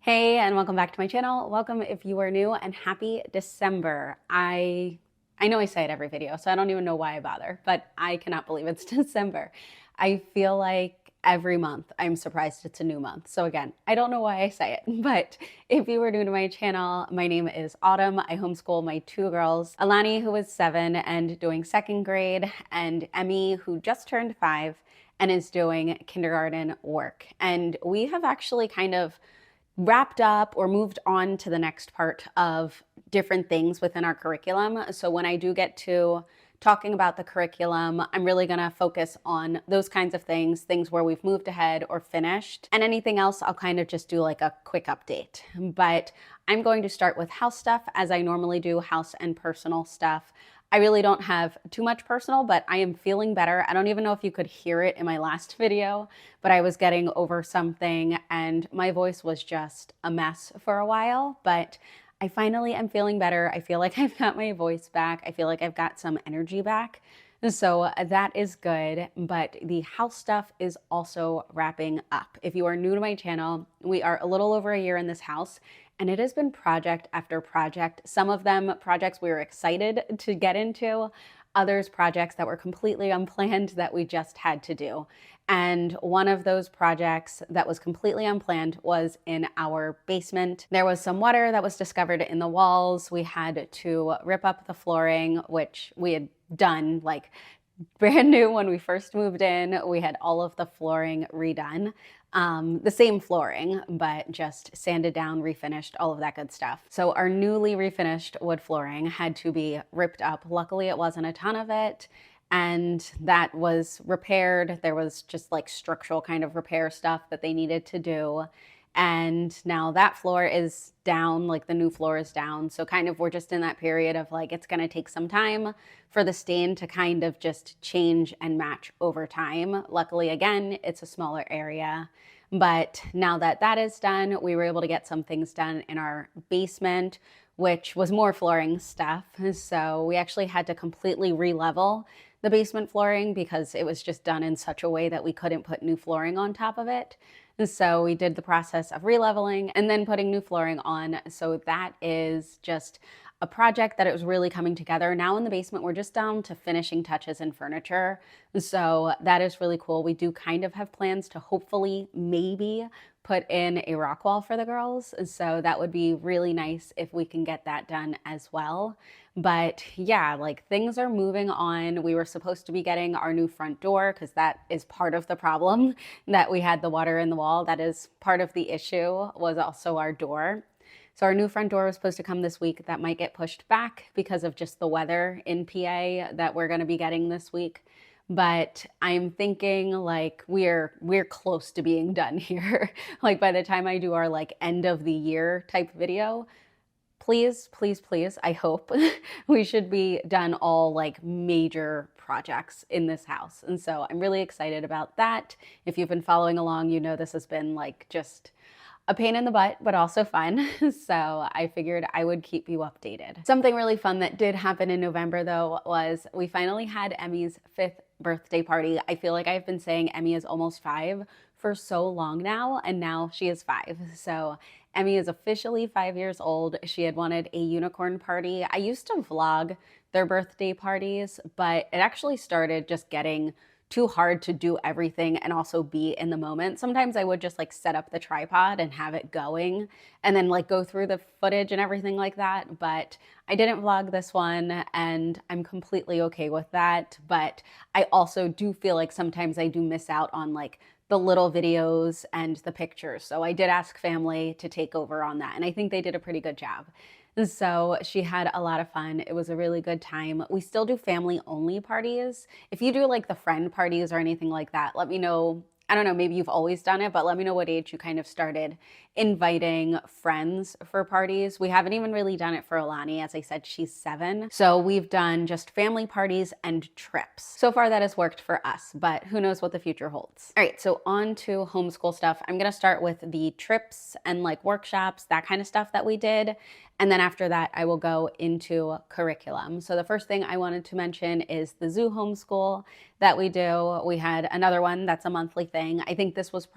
Hey, and welcome back to my channel. Welcome if you are new, and happy December. I know I say it every video, so I don't even know why I bother, but I cannot believe it's December. I feel like every month I'm surprised it's a new month. So again, I don't know why I say it, but if you are new to my channel, my name is Autumn. I homeschool my two girls, Alani, who is 7 and doing 2nd grade, and Emmy, who just turned 5 and is doing kindergarten work. And we have actually kind of wrapped up or moved on to the next part of different things within our curriculum. So when I do get to talking about the curriculum, I'm really going to focus on those kinds of things where we've moved ahead or finished, and anything else I'll kind of just do like a quick update. But I'm going to start with house stuff as I normally do, house and personal stuff. I really don't have too much personal, but I am feeling better. I don't even know if you could hear it in my last video, but I was getting over something and my voice was just a mess for a while, but I finally am feeling better. I feel like I've got my voice back. I feel like I've got some energy back. So that is good, but the house stuff is also wrapping up. If you are new to my channel, we are a little over a year in this house, and it has been project after project. Some of them projects we were excited to get into, others projects that were completely unplanned that we just had to do. And one of those projects that was completely unplanned was in our basement. There was some water that was discovered in the walls. We had to rip up the flooring, which we had done like brand new when we first moved in. We had all of the flooring redone. The same flooring, but just sanded down, refinished, all of that good stuff. So our newly refinished wood flooring had to be ripped up. Luckily, it wasn't a ton of it, and that was repaired. There was just like structural kind of repair stuff that they needed to do. And now that floor is down, like the new floor is down. So kind of we're just in that period of like, it's gonna take some time for the stain to kind of just change and match over time. Luckily, again, it's a smaller area. But now that that is done, we were able to get some things done in our basement, which was more flooring stuff. So we actually had to completely re-level the basement flooring because it was just done in such a way that we couldn't put new flooring on top of it. And so we did the process of re-leveling and then putting new flooring on. So that is just a project that it was really coming together. Now in the basement, we're just down to finishing touches and furniture. So that is really cool. We do kind of have plans to hopefully maybe put in a rock wall for the girls. So that would be really nice if we can get that done as well. But yeah, like things are moving on. We were supposed to be getting our new front door because that is part of the problem that we had the water in the wall. That is part of the issue, was also our door. So our new front door was supposed to come this week. That might get pushed back because of just the weather in PA that we're going to be getting this week. But I'm thinking like we're close to being done here. Like by the time I do our like end of the year type video, please, please, please, I hope we should be done all like major projects in this house. And so I'm really excited about that. If you've been following along, you know this has been like just a pain in the butt, but also fun. So I figured I would keep you updated. Something really fun that did happen in November though was we finally had Emmy's 5th birthday party. I feel like I've been saying Emmy is almost 5 for so long now, and now she is 5. So Emmy is officially 5 years old. She had wanted a unicorn party. I used to vlog their birthday parties, but it actually started just getting too hard to do everything and also be in the moment. Sometimes I would just like set up the tripod and have it going and then like go through the footage and everything like that. But I didn't vlog this one and I'm completely okay with that. But I also do feel like sometimes I do miss out on like the little videos and the pictures. So I did ask family to take over on that, and I think they did a pretty good job. So she had a lot of fun. It was a really good time. We still do family only parties. If you do like the friend parties or anything like that, let me know. I don't know, maybe you've always done it, but let me know what age you kind of started inviting friends for parties. We haven't even really done it for Alani. As I said, she's 7. So we've done just family parties and trips. So far that has worked for us, but who knows what the future holds. All right, so on to homeschool stuff. I'm gonna start with the trips and like workshops, that kind of stuff that we did. And then after that, I will go into curriculum. So the first thing I wanted to mention is the zoo homeschool. that we do. We had another one that's a monthly thing. I think this was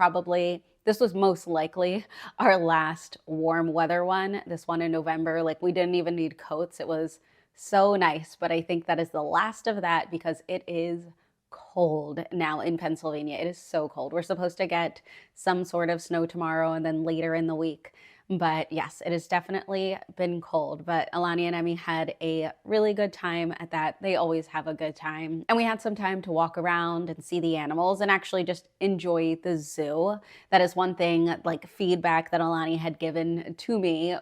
most likely our last warm weather one, this one in November. Like, we didn't even need coats. It was so nice, but I think that is the last of that because it is cold now in Pennsylvania. It is so cold. We're supposed to get some sort of snow tomorrow and then later in the week. But yes, it has definitely been cold. But Alani and Emmy had a really good time at that. They always have a good time. And we had some time to walk around and see the animals and actually just enjoy the zoo. That is one thing, like, feedback that Alani had given to me.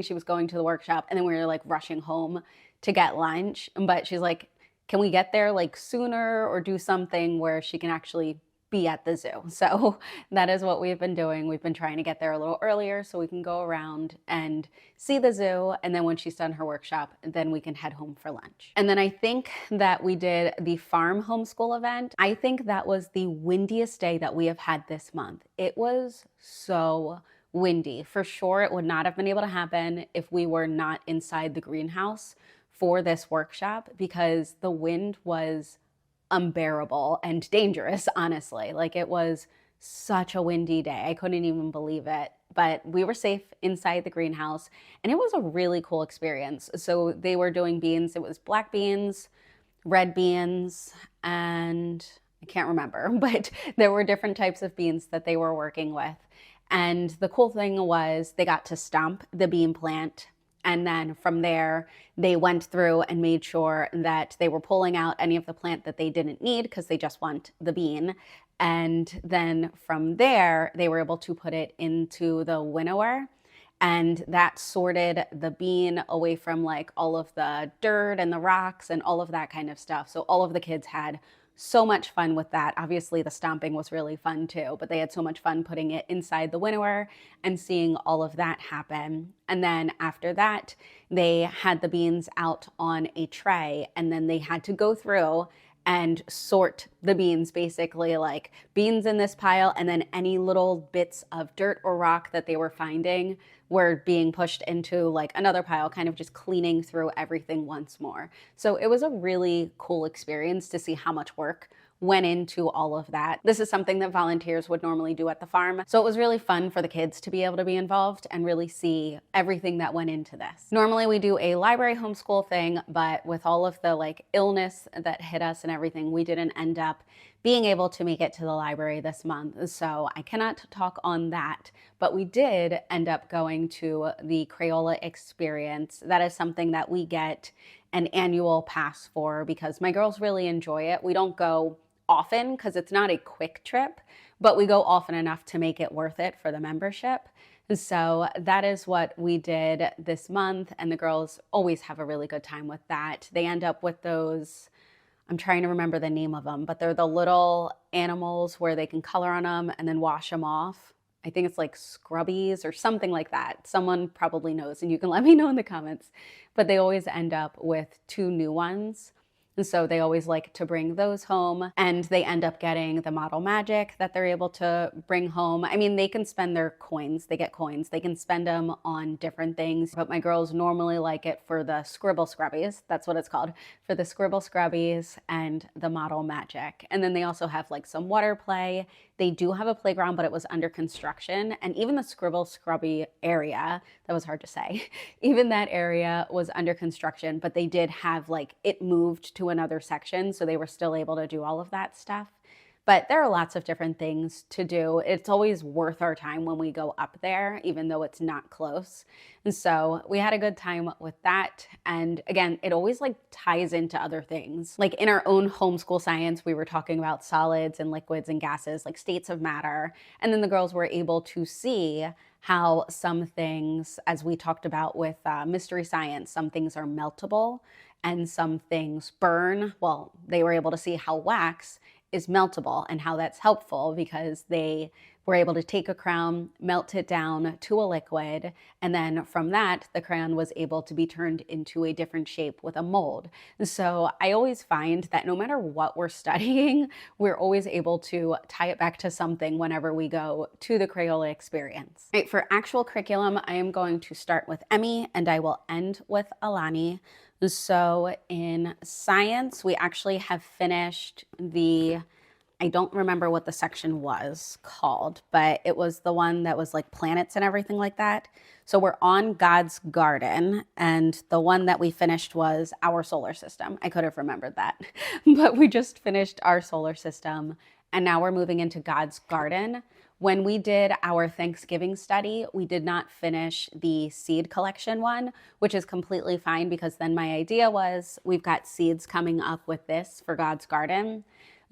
She was going to the workshop, and then we were like rushing home to get lunch. But she's like, can we get there like sooner or do something where she can actually be at the zoo? So that is what we've been doing. We've been trying to get there a little earlier so we can go around and see the zoo. And then when she's done her workshop, then we can head home for lunch. And then I think that we did the farm homeschool event. I think that was the windiest day that we have had this month. It was so windy. For sure, it would not have been able to happen if we were not inside the greenhouse for this workshop, because the wind was unbearable and dangerous, honestly. Like, it was such a windy day. I couldn't even believe it. But we were safe inside the greenhouse, and it was a really cool experience. So they were doing beans. It was black beans, red beans, and I can't remember, but there were different types of beans that they were working with. And the cool thing was they got to stomp the bean plant. And then from there, they went through and made sure that they were pulling out any of the plant that they didn't need because they just want the bean. And then from there, they were able to put it into the winnower. And that sorted the bean away from like all of the dirt and the rocks and all of that kind of stuff. So all of the kids had so much fun with that. Obviously, the stomping was really fun too, but they had so much fun putting it inside the winnower and seeing all of that happen. And then after that, they had the beans out on a tray, and then they had to go through and sort the beans, basically like beans in this pile, and then any little bits of dirt or rock that they were finding were being pushed into like another pile, kind of just cleaning through everything once more. So it was a really cool experience to see how much work went into all of that. This is something that volunteers would normally do at the farm. So it was really fun for the kids to be able to be involved and really see everything that went into this. Normally we do a library homeschool thing, but with all of the like illness that hit us and everything, we didn't end up being able to make it to the library this month. So I cannot talk on that, but we did end up going to the Crayola experience. That is something that we get an annual pass for because my girls really enjoy it. We don't go often because it's not a quick trip, but we go often enough to make it worth it for the membership. And so that is what we did this month, and the girls always have a really good time with that. They end up with those, I'm trying to remember the name of them, but they're the little animals where they can color on them and then wash them off. I think it's like scrubbies or something like that. Someone probably knows, and you can let me know in the comments. But they always end up with 2 new ones. And so they always like to bring those home, and they end up getting the model magic that they're able to bring home. I mean, they can spend their coins, they get coins, they can spend them on different things, but my girls normally like it for the scribble scrubbies, that's what it's called, for the scribble scrubbies and the model magic. And then they also have like some water play. They do have a playground, but it was under construction, and even the scribble scrubby area, that was hard to say, even that area was under construction, but they did have like, it moved to another section, so they were still able to do all of that stuff. But there are lots of different things to do. It's always worth our time when we go up there, even though it's not close. And so we had a good time with that. And again, it always like ties into other things. Like in our own homeschool science, we were talking about solids and liquids and gases, like states of matter. And then the girls were able to see how some things, as we talked about with mystery science, some things are meltable and some things burn. Well, they were able to see how wax is meltable and how that's helpful because they were able to take a crayon, melt it down to a liquid, and then from that, the crayon was able to be turned into a different shape with a mold. So I always find that no matter what we're studying, we're always able to tie it back to something whenever we go to the Crayola experience. Right, for actual curriculum, I am going to start with Emmy and I will end with Alani. So in science, we actually have finished I don't remember what the section was called, but it was the one that was like planets and everything like that. So we're on God's garden, and the one that we finished was our solar system. I could have remembered that, but we just finished our solar system, and now we're moving into God's garden. When we did our Thanksgiving study, we did not finish the seed collection one, which is completely fine because then my idea was we've got seeds coming up with this for God's garden.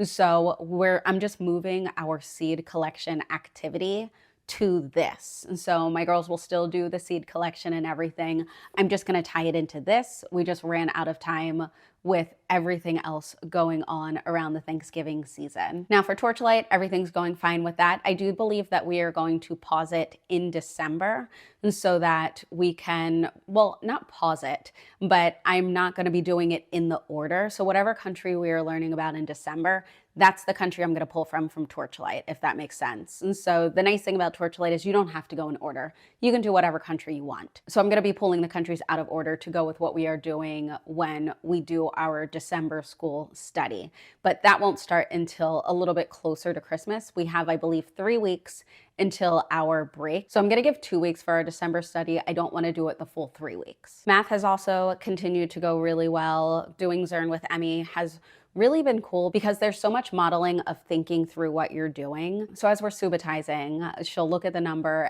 So I'm just moving our seed collection activity to this. And so my girls will still do the seed collection and everything. I'm just going to tie it into this. We just ran out of time with everything else going on around the Thanksgiving season. Now for Torchlight, everything's going fine with that. I do believe that we are going to pause it in December so that we can, well, not pause it, but I'm not going to be doing it in the order. So whatever country we are learning about in December, that's the country I'm going to pull from Torchlight, if that makes sense. And so the nice thing about Torchlight is you don't have to go in order. You can do whatever country you want. So I'm going to be pulling the countries out of order to go with what we are doing when we do our December school study. But that won't start until a little bit closer to Christmas. We have, I believe, 3 weeks until our break. So I'm going to give 2 weeks for our December study. I don't want to do it the full 3 weeks. Math has also continued to go really well. Doing Zern with Emmy has really been cool because there's so much modeling of thinking through what you're doing. So as we're subitizing, she'll look at the number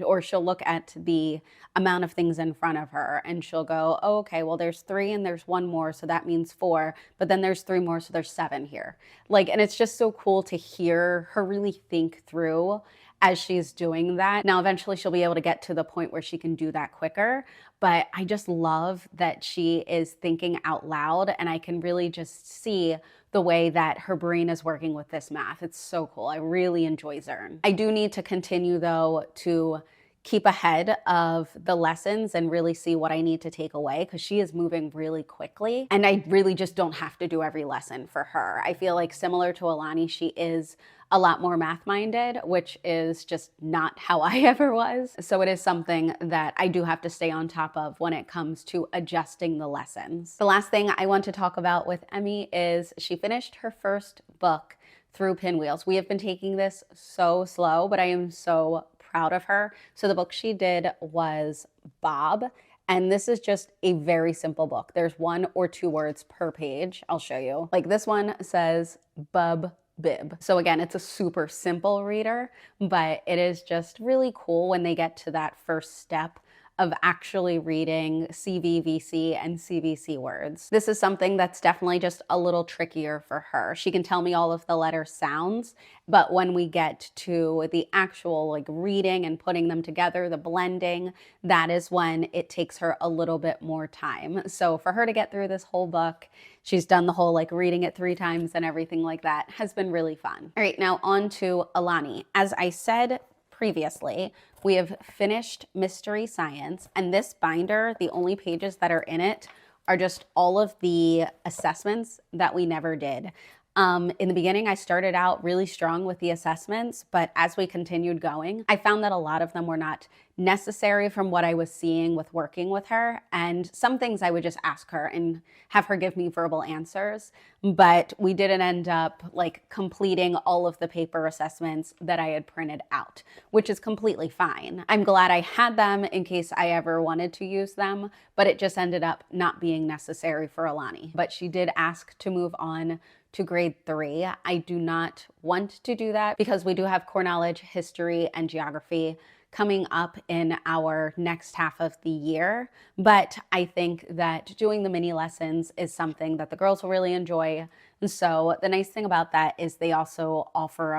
or she'll look at the amount of things in front of her and she'll go, oh, okay, well, there's 3 and there's 1 more, so that means 4, but then there's 3 more, so there's 7 here. And it's just so cool to hear her really think through as she's doing that. Now, eventually she'll be able to get to the point where she can do that quicker, but I just love that she is thinking out loud and I can really just see the way that her brain is working with this math. It's so cool. I really enjoy Zern. I do need to continue though to keep ahead of the lessons and really see what I need to take away because she is moving really quickly and I really just don't have to do every lesson for her. I feel like similar to Alani, she is a lot more math-minded, which is just not how I ever was. So it is something that I do have to stay on top of when it comes to adjusting the lessons. The last thing I want to talk about with Emmy is she finished her first book through Pinwheels. We have been taking this so slow, but I am so proud of her. So the book she did was Bob. And this is just a very simple book. There's 1 or 2 words per page. I'll show you. Like this one says bub bib. So again, it's a super simple reader, but it is just really cool when they get to that first step of actually reading CVVC and CVC words. This is something that's definitely just a little trickier for her. She can tell me all of the letter sounds, but when we get to the actual reading and putting them together, the blending, that is when it takes her a little bit more time. So for her to get through this whole book, she's done the whole reading it 3 times and everything like that, has been really fun. All right, now on to Alani. As I said previously, we have finished Mystery Science, and this binder, the only pages that are in it are just all of the assessments that we never did. In the beginning, I started out really strong with the assessments, but as we continued going, I found that a lot of them were not necessary from what I was seeing with working with her. And some things I would just ask her and have her give me verbal answers. But we didn't end up completing all of the paper assessments that I had printed out, which is completely fine. I'm glad I had them in case I ever wanted to use them, but it just ended up not being necessary for Alani. But she did ask to move on to grade 3. I do not want to do that because we do have core knowledge, history, and geography coming up in our next half of the year. But I think that doing the mini lessons is something that the girls will really enjoy. And so the nice thing about that is they also offer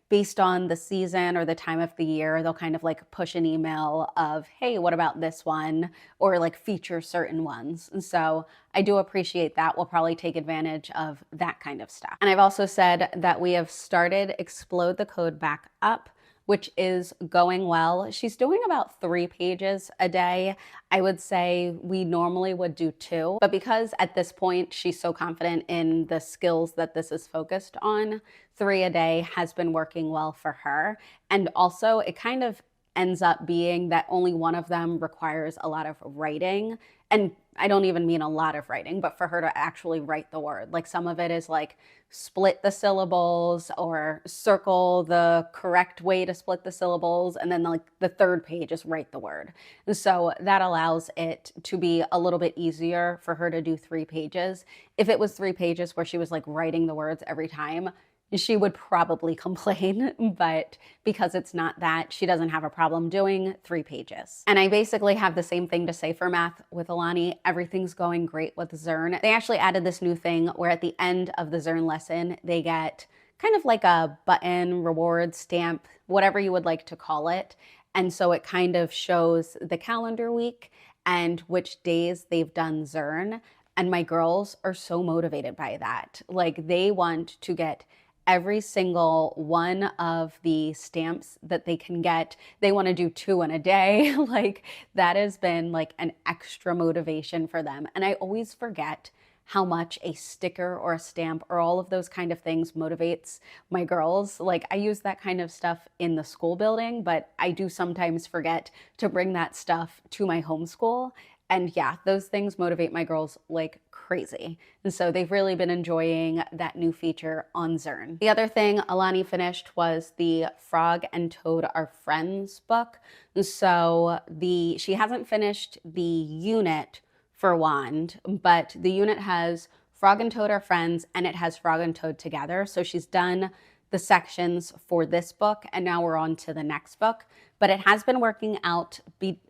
based on the season or the time of the year, they'll kind of push an email of, hey, what about this one? Or feature certain ones. And so I do appreciate that. We'll probably take advantage of that kind of stuff. And I've also said that we have started Explode the Code back up, which is going well. She's doing about 3 pages a day. I would say we normally would do 2, but because at this point she's so confident in the skills that this is focused on, 3 a day has been working well for her. And also it kind of ends up being that only one of them requires a lot of writing. And I don't even mean a lot of writing, but for her to actually write the word. Like some of it is like split the syllables or circle the correct way to split the syllables. And then like the third page is write the word. And so that allows it to be a little bit easier for her to do 3 pages. If it was 3 pages where she was like writing the words every time, she would probably complain, but because it's not that, she doesn't have a problem doing 3 pages. And I basically have the same thing to say for math with Alani. Everything's going great with Zern. They actually added this new thing where at the end of the Zern lesson, they get kind of like a button, reward, stamp, whatever you would like to call it. And so it kind of shows the calendar week and which days they've done Zern. And my girls are so motivated by that. Like they want to get every single one of the stamps that they can get. They want to do 2 in a day. Like that has been like an extra motivation for them. And I always forget how much a sticker or a stamp or all of those kind of things motivates my girls. Like I use that kind of stuff in the school building, but I do sometimes forget to bring that stuff to my homeschool. And yeah, those things motivate my girls like crazy. And so they've really been enjoying that new feature on Zern. The other thing Alani finished was the Frog and Toad Are Friends book. And so she hasn't finished the unit for Wand, but the unit has Frog and Toad Are Friends and it has Frog and Toad Together. So she's done the sections for this book and now we're on to the next book. But it has been working out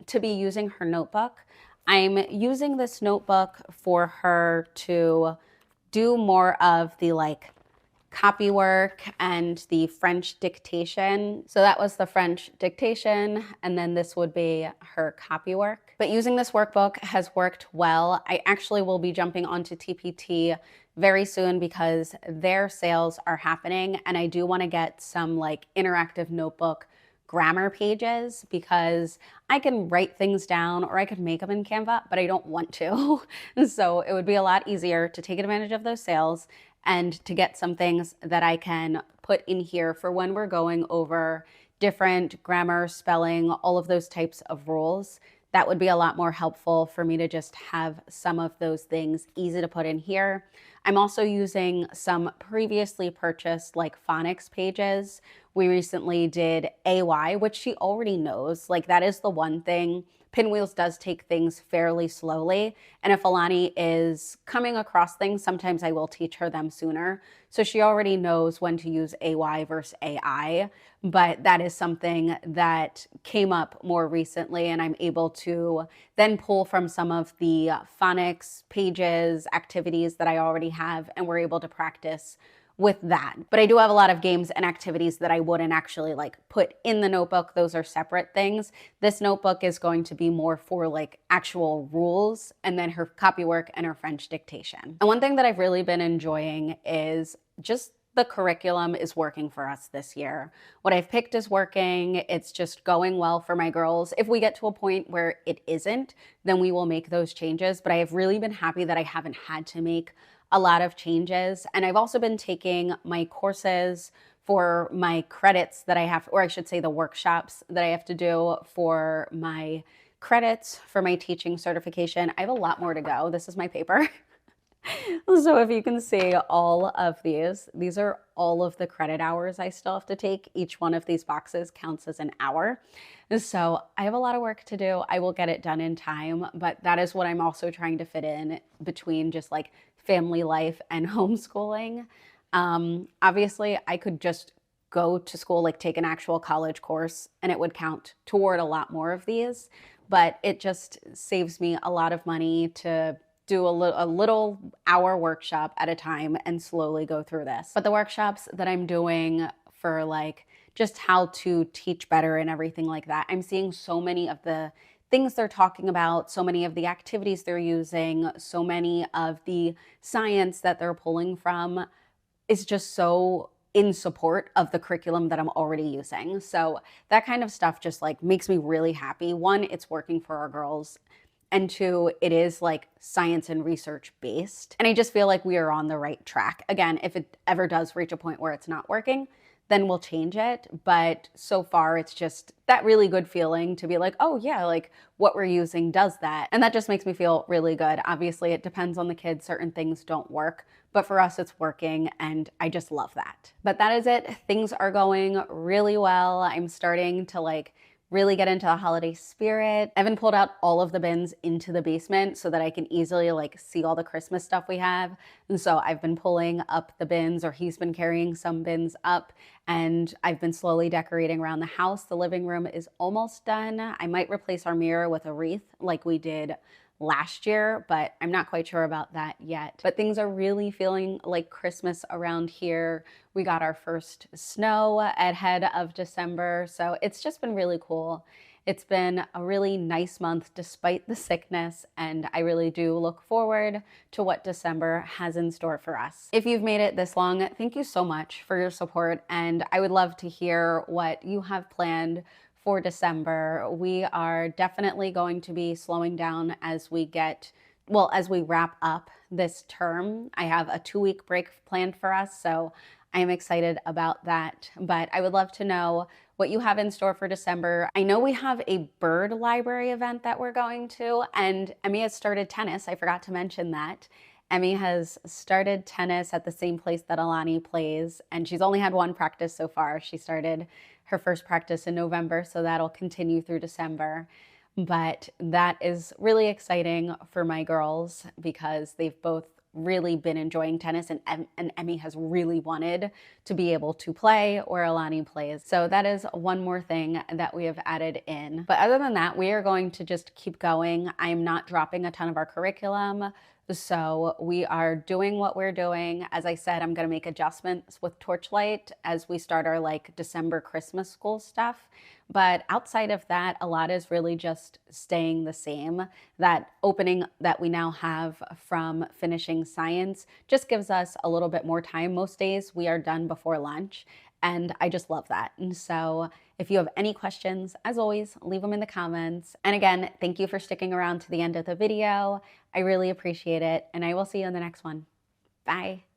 to be using her notebook. I'm using this notebook for her to do more of the like copy work and the French dictation. So that was the French dictation, and then this would be her copy work. But using this workbook has worked well. I actually will be jumping onto TPT very soon because their sales are happening, and I do want to get some like interactive notebook grammar pages because I can write things down or I could make them in Canva, but I don't want to. So it would be a lot easier to take advantage of those sales and to get some things that I can put in here for when we're going over different grammar, spelling, all of those types of rules. That would be a lot more helpful for me to just have some of those things easy to put in here. I'm also using some previously purchased like phonics pages. We recently did AY, which she already knows. Like that is the one thing. Pinwheels does take things fairly slowly. And if Alani is coming across things, sometimes I will teach her them sooner. So she already knows when to use AY versus AI. But that is something that came up more recently, and I'm able to then pull from some of the phonics pages, activities that I already have, and we're able to practice with that. But I do have a lot of games and activities that I wouldn't actually like put in the notebook. Those are separate things. This notebook is going to be more for like actual rules and then her copywork and her French dictation. And one thing that I've really been enjoying is just the curriculum is working for us this year. What I've picked is working. It's just going well for my girls. If we get to a point where it isn't, then we will make those changes. But I have really been happy that I haven't had to make a lot of changes. And I've also been taking my courses for my credits that I have, or I should say the workshops that I have to do for my credits for my teaching certification. I have a lot more to go. This is my paper. So if you can see all of these are all of the credit hours I still have to take. Each one of these boxes counts as an hour. So I have a lot of work to do. I will get it done in time, but that is what I'm also trying to fit in between just like family life and homeschooling. Obviously, I could just go to school, like take an actual college course, and it would count toward a lot more of these, but it just saves me a lot of money to do a little hour workshop at a time and slowly go through this. But the workshops that I'm doing for like just how to teach better and everything like that, I'm seeing so many of the things they're talking about, so many of the activities they're using, so many of the science that they're pulling from is just so in support of the curriculum that I'm already using. So that kind of stuff just like makes me really happy. One, it's working for our girls. And two, it is like science and research based. And I just feel like we are on the right track. Again, if it ever does reach a point where it's not working, then we'll change it. But so far, it's just that really good feeling to be like, oh yeah, like what we're using does that. And that just makes me feel really good. Obviously, it depends on the kids. Certain things don't work, but for us, it's working, and I just love that. But that is it. Things are going really well. I'm starting to like really get into the holiday spirit. I haven't pulled out all of the bins into the basement so that I can easily like see all the Christmas stuff we have. And so I've been pulling up the bins, or he's been carrying some bins up, and I've been slowly decorating around the house. The living room is almost done. I might replace our mirror with a wreath like we did last year, but I'm not quite sure about that yet. But things are really feeling like Christmas around here. We got our first snow ahead of December, so it's just been really cool. It's been a really nice month despite the sickness, and I really do look forward to what December has in store for us. If you've made it this long, thank you so much for your support, and I would love to hear what you have planned for December. We are definitely going to be slowing down as we wrap up this term. I have a 2-week break planned for us, so I am excited about that. But I would love to know what you have in store for December. I know we have a bird library event that we're going to, and Emmy has started tennis. I forgot to mention that. Emmy has started tennis at the same place that Alani plays, and she's only had one practice so far. She started her first practice in November, so that'll continue through December. But that is really exciting for my girls because they've both really been enjoying tennis, and Emmy has really wanted to be able to play where Alani plays. So that is one more thing that we have added in. But other than that, we are going to just keep going. I'm not dropping a ton of our curriculum. So we are doing what we're doing. As I said, I'm going to make adjustments with Torchlight as we start our like December Christmas school stuff. But outside of that, a lot is really just staying the same. That opening that we now have from finishing science just gives us a little bit more time. Most days we are done before lunch, and I just love that. And so if you have any questions, as always, leave them in the comments. And again, thank you for sticking around to the end of the video. I really appreciate it, and I will see you in the next one. Bye.